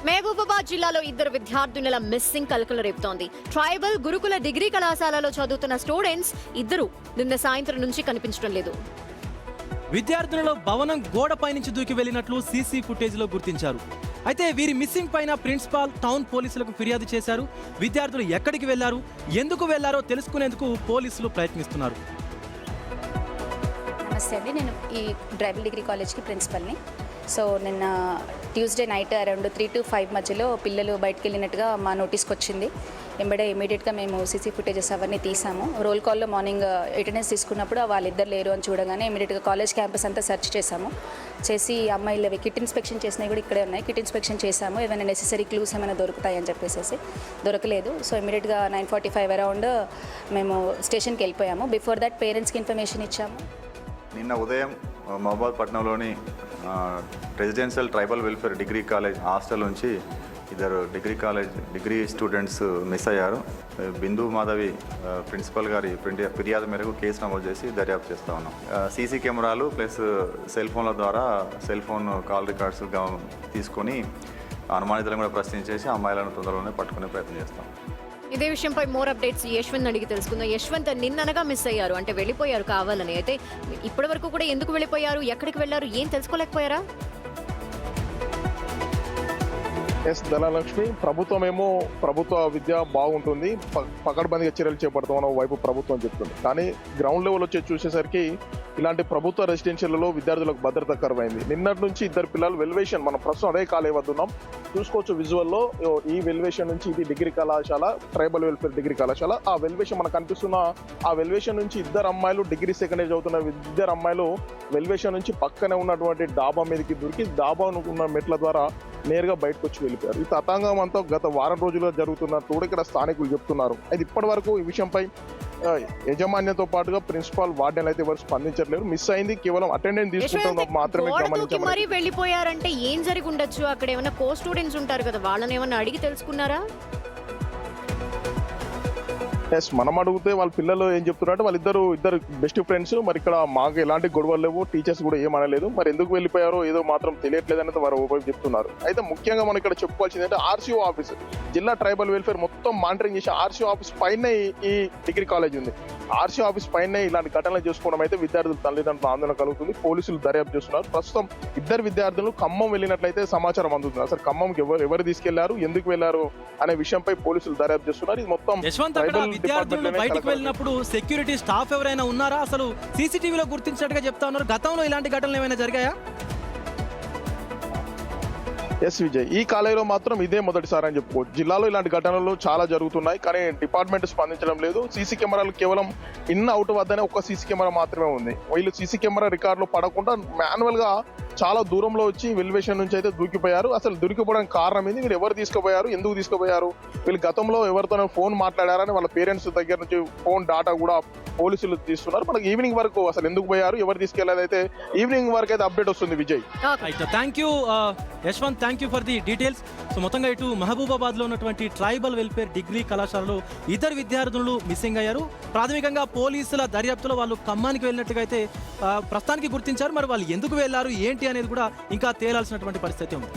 మహబూబాబాద్ జిల్లాలో ఇద్దరు విద్యార్థుల మిస్సింగ్ కలకలం రేపుతోంది. ట్రైబల్ గురుకుల డిగ్రీ కళాశాలలో చదువుతున్న స్టూడెంట్స్ ఇద్దరు నిన్న సాయంత్రం నుంచి కనిపించడం లేదు. విద్యార్థులలో భవనం గోడపై నుంచి దూకి వెళ్లినట్లు సీసీ ఫుటేజ్లో గుర్తించారు. అయితే వీరి మిస్సింగ్ పైన ప్రిన్సిపాల్ టౌన్ పోలీసులకు ఫిర్యాదు చేశారు. విద్యార్థులు ఎక్కడికి వెళ్లారు, ఎందుకు వెళ్లారో తెలుసుకునేందుకు పోలీసులు ప్రయత్నిస్తున్నారు. నమస్తే అండి, నేను ఈ ట్రైబల్ డిగ్రీ కాలేజ్కి ప్రిన్సిపల్ని. సో నిన్న ట్యూస్డే నైట్ అరౌండ్ 3 to 5 మధ్యలో పిల్లలు బయటకు వెళ్ళినట్టుగా మా నోటీస్కి వచ్చింది. ఇమీడియట్గా మేము సీసీ ఫుటేజెస్ అవన్నీ తీసాము. రోల్ కాల్లో మార్నింగ్ అటెండెన్స్ తీసుకున్నప్పుడు వాళ్ళిద్దరు లేరు అని చూడగానే ఇమీడియట్గా కాలేజ్ క్యాంపస్ అంతా సెర్చ్ చేసాము. చేసి అమ్మాయిలు కిట్ ఇన్స్పెక్షన్ చేసినవి కూడా ఇక్కడే ఉన్నాయి. కిట్ ఇన్స్పెక్షన్ చేసాము, ఏమైనా నెసెసరీ క్లూస్ ఏమైనా దొరుకుతాయని చెప్పేసి దొరకలేదు. సో ఇమీడియట్గా 9:45 అరౌండ్ మేము స్టేషన్కి వెళ్ళిపోయాము. బిఫోర్ దట్ పేరెంట్స్కి ఇన్ఫర్మేషన్ ఇచ్చాము. నిన్న ఉదయం మహబూబాబాద్ పట్టణంలోని residential tribal welfare degree college hostel నుంచి ఇద్దరు డిగ్రీ స్టూడెంట్స్ మిస్ అయ్యారు. బిందు మాధవి ప్రిన్సిపల్ గారి ఫిర్యాదు మేరకు కేసు నమోదు చేసి దర్యాప్తు చేస్తూ ఉన్నాం. సీసీ కెమెరాలు ప్లస్ సెల్ ఫోన్ల ద్వారా సెల్ ఫోన్ కాల్ రికార్డ్స్ తీసుకొని అనుమానితులను కూడా ప్రశ్నించేసి అమ్మాయిలను తొందరలోనే పట్టుకునే ప్రయత్నం చేస్తాం. ఇదే విషయంపై మోర్ అప్డేట్స్ యశ్వంత్ అడిగి తెలుసుకుందాం. యశ్వంత్, నిన్ననగా మిస్ అయ్యారు అంటే వెళ్ళిపోయారు కావాలని. అయితే ఇప్పటి వరకు కూడా ఎందుకు వెళ్ళిపోయారు, ఎక్కడికి వెళ్ళారు, ఏం తెలుసుకోలేకపోయారా? ధనలక్ష్మి, ప్రభుత్వ విద్య బాగుంటుంది, పకడ్బందీగా చర్యలు చేపడతామని వైపు ప్రభుత్వం చెప్తుంది. కానీ గ్రౌండ్ లెవెల్ వచ్చి చూసేసరికి ఇలాంటి ప్రభుత్వ రెసిడెన్షియల్లో విద్యార్థులకు భద్రత కరువైంది. నిన్నటి నుంచి ఇద్దరు పిల్లలు వెల్వేషన్, మనం ప్రస్తుతం అదే కాలేజ్ వద్ద ఉన్నాం, చూసుకోవచ్చు విజువల్లో. ఈ వెల్వేషన్ నుంచి ఇది డిగ్రీ కళాశాల, ట్రైబల్ వెల్ఫేర్ డిగ్రీ కళాశాల. ఆ వెల్వేషన్ మనకు కనిపిస్తున్న ఆ వెల్వేషన్ నుంచి ఇద్దరు అమ్మాయిలు డిగ్రీ సెకండ్ ఇయర్ చదువుతున్న ఇద్దరు అమ్మాయిలు వెల్వేషన్ నుంచి పక్కనే ఉన్నటువంటి డాబా మీదకి దొరికి డాబా ఉన్న మెట్ల ద్వారా నేరుగా బయటకు వచ్చి వెళ్ళిపోయారు. ఈ తతంగం అంతా గత వారం రోజులుగా జరుగుతున్నట్టు కూడా ఇక్కడ స్థానికులు చెప్తున్నారు. అయితే ఇప్పటి వరకు ఈ విషయంపై యజమాన్యంతో పాటుగా ప్రిన్సిపాల్ వార్డెన్ అయితే ఎవరు స్పందించట్లేదు. మిస్ అయింది కేవలం అటెండెన్స్ తీసుకుంటాం మాత్రమే గమనించారు. మరి వెళ్ళిపోయారంటే ఏం జరిగి ఉండొచ్చు? అక్కడ ఏమైనా కో స్టూడెంట్స్ ఉంటారు కదా, వాళ్ళని ఏమైనా అడిగి తెలుసుకున్నారా? ఎస్, మనం అడిగితే వాళ్ళ పిల్లలు ఏం చెప్తున్నారంటే ఇద్దరు బెస్ట్ ఫ్రెండ్స్, మరి ఇక్కడ మాకు ఎలాంటి గొడవలు లేవు, టీచర్స్ కూడా ఏమనలేదు, మరి ఎందుకు వెళ్ళిపోయారో ఏదో మాత్రం తెలియట్లేదు అనేది వారు చెప్తున్నారు. అయితే ముఖ్యంగా మనం ఇక్కడ చెప్పుకోవాల్సింది అంటే ఆర్సీఓ ఆఫీస్, జిల్లా ట్రైబల్ వెల్ఫేర్ మొత్తం మానిటరింగ్ చేసి ఆర్సీఓ ఆఫీస్ పైన ఈ డిగ్రీ కాలేజ్ ఉంది. ఆర్సీఓ ఆఫీస్ పైన ఇలాంటి ఘటనలు చేసుకోవడం అయితే విద్యార్థులు తల్లిదండ్రులు ఆందోళన కలుగుతుంది. పోలీసులు దర్యాప్తు చేస్తున్నారు. ప్రస్తుతం ఇద్దరు విద్యార్థులు ఖమ్మం వెళ్ళినట్లయితే సమాచారం అందుతుంది. అసలు ఖమ్మంకి ఎవరు తీసుకెళ్లారు, ఎందుకు వెళ్లారు అనే విషయంపై పోలీసులు దర్యాప్తు చేస్తున్నారు. ఇది మొత్తం విద్యార్థులు బయటకు వెళ్ళినప్పుడు సెక్యూరిటీ స్టాఫ్ ఎవరైనా ఉన్నారా? అసలు సీసీటీవీలో గుర్తించినట్టుగా చెప్తా ఉన్నారు. గతంలో ఇలాంటి ఘటనలు ఏమైనా జరిగాయా? ఎస్ విజయ్, ఈ కాలేజీలో మాత్రం ఇదే మొదటిసారి అని చెప్పుకోవచ్చు. జిల్లాలో ఇలాంటి ఘటనలు చాలా జరుగుతున్నాయి, కానీ డిపార్ట్మెంట్ స్పందించడం లేదు. సీసీ కెమెరాలు కేవలం ఇన్ అవుట్ వద్దనే ఒక సీసీ కెమెరా మాత్రమే ఉంది. వీళ్ళు సీసీ కెమెరా రికార్డులు పడకుండా మాన్యువల్ గా చాలా దూరంలో వచ్చి వెల్వేషన్ నుంచి అయితే దూకిపోయారు. అసలు దూకిపోవడానికి కారణం ఏంది, వీళ్ళు ఎవరు తీసుకుపోయారు, ఎందుకు తీసుకుపోయారు, వీళ్ళు గతంలో ఎవరితోనో ఫోన్ మాట్లాడారని వాళ్ళ పేరెంట్స్ దగ్గర నుంచి ఫోన్ డాటా కూడా పోలీసులు తీస్తున్నారు. మనకి ఈవినింగ్ వరకు అసలు ఎందుకు పోయారు, ఎవరు తీసుకెళ్లేదు అయితే ఈవినింగ్ వరకు అయితే అప్డేట్ వస్తుంది. Vijay, thank you Yashwant, thank you for the details. So మొత్తంగా ఇటు మహబూబాబాద్ లో ఉన్నటువంటి ట్రైబల్ వెల్ఫేర్ డిగ్రీ కళాశాలలో ఇద్దరు విద్యార్థులు మిస్సింగ్ అయ్యారు. ప్రాథమికంగా పోలీసుల దర్యాప్తులో వాళ్ళు ఖమ్మానికి వెళ్ళినట్టుగా అయితే ప్రస్తుతానికి గుర్తించారు. మరి వాళ్ళు ఎందుకు వెళ్లారు, ఏంటి అనేది కూడా ఇంకా తేలాల్సినటువంటి పరిస్థితి ఉంది.